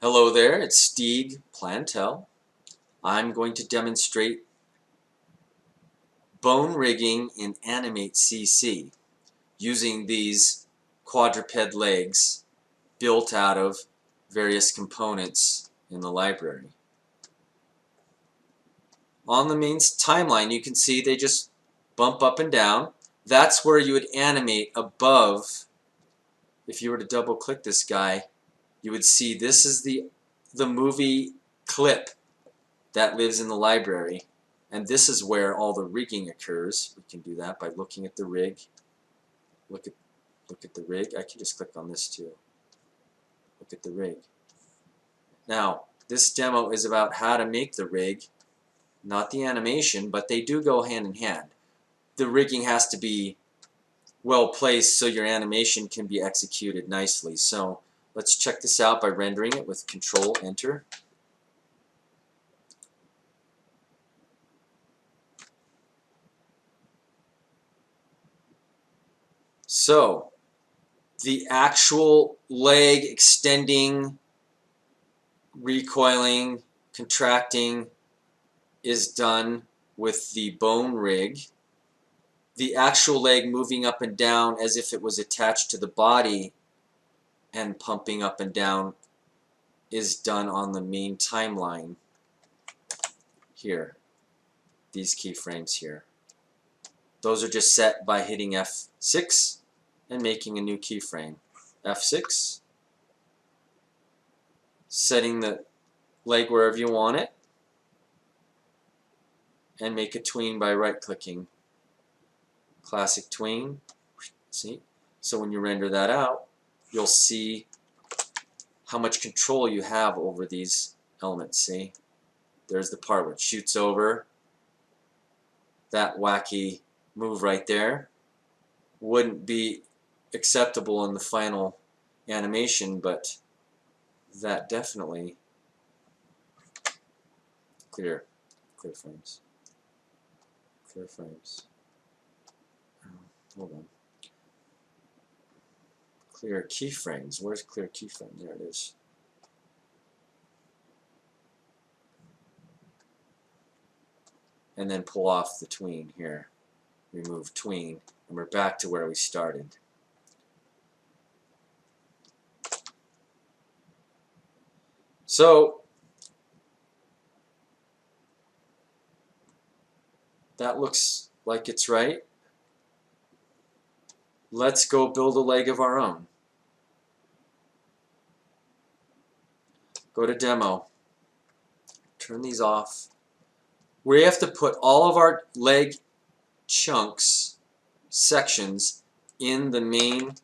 Hello there, it's Stig Plantell. I'm going to demonstrate bone rigging in Animate CC using these quadruped legs built out of various components in the library. On the main timeline you can see they just bump up and down. That's where you would animate above. If you were to double click this guy, you would see this is the movie clip that lives in the library, and this is where all the rigging occurs. We can do that by looking at the rig. Look at the rig. I can just click on this too. Look at the rig. Now, this demo is about how to make the rig, not the animation, but they do go hand in hand. The rigging has to be well placed so your animation can be executed nicely. So let's check this out by rendering it with Control Enter. So the actual leg extending, recoiling, contracting is done with the bone rig. The actual leg moving up and down as if it was attached to the body and pumping up and down is done on the main timeline here. These keyframes here. Those are just set by hitting F6 and making a new keyframe. F6, setting the leg wherever you want it, and make a tween by right-clicking. Classic tween. See? So when you render that out, you'll see how much control you have over these elements. See? There's the part where it shoots over. That wacky move right there wouldn't be acceptable in the final animation, but that definitely clear frames. Clear frames. Hold on. Clear keyframes. Where's clear keyframe? There it is. And then pull off the tween here. Remove tween, and we're back to where we started. So that looks like it's right. Let's go build a leg of our own. Go to Demo. Turn these off. We have to put all of our leg chunks, sections, in the main,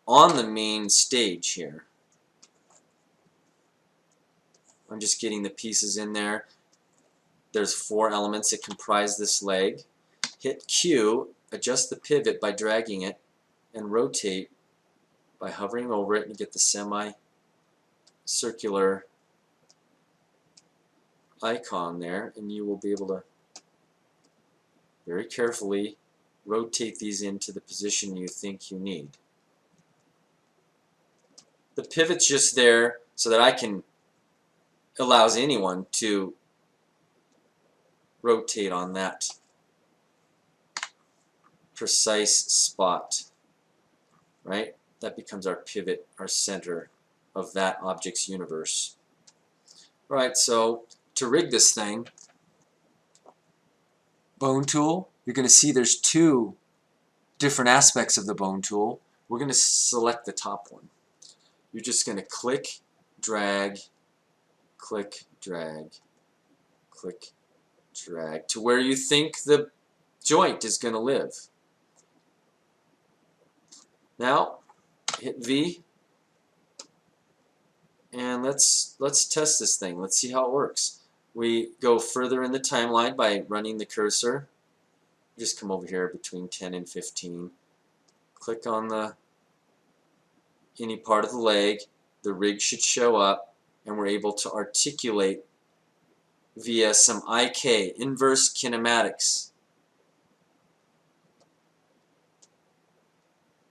on the main stage here. I'm just getting the pieces in there. There's 4 elements that comprise this leg. Hit Q, adjust the pivot by dragging it, and rotate by hovering over it, and you get the semi-circular icon there, and you will be able to very carefully rotate these into the position you think you need. The pivot's just there so that I can allows anyone to rotate on that precise spot, right? That becomes our pivot, our center of that object's universe. All right, so to rig this thing, bone tool, you're going to see there's 2 different aspects of the bone tool. We're going to select the top one. You're just going to click, drag, click, drag, click, drag to where you think the joint is going to live. Now hit V, and let's test this thing. Let's see how it works. We go further in the timeline by running the cursor. Just come over here between 10 and 15. Click on any part of the leg. The rig should show up, and we're able to articulate via some IK, inverse kinematics.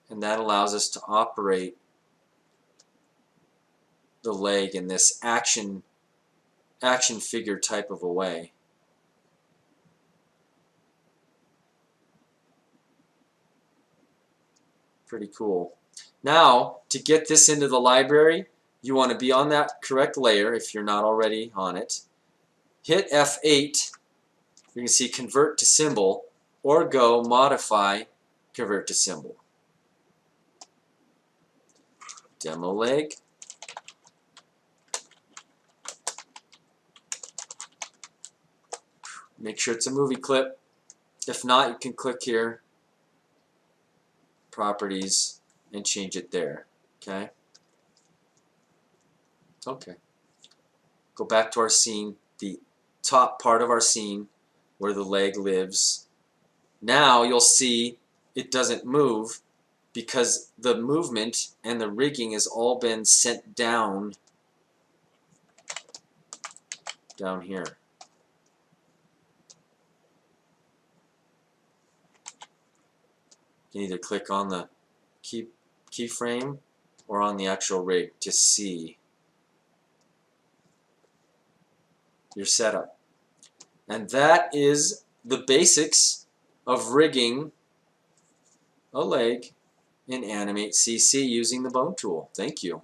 And that allows us to operate the leg in this action figure type of a way. Pretty cool. Now, to get this into the library, you want to be on that correct layer if you're not already on it. Hit F8. You can see Convert to Symbol, or go Modify, Convert to Symbol. Demo leg. Make sure it's a movie clip. If not, you can click here, Properties, and change it there. Okay? Okay. Go back to our scene, the top part of our scene where the leg lives. Now you'll see it doesn't move because the movement and the rigging has all been sent down here. You can either click on the keyframe or on the actual rig to see your setup. And that is the basics of rigging a leg in Animate CC using the bone tool. Thank you.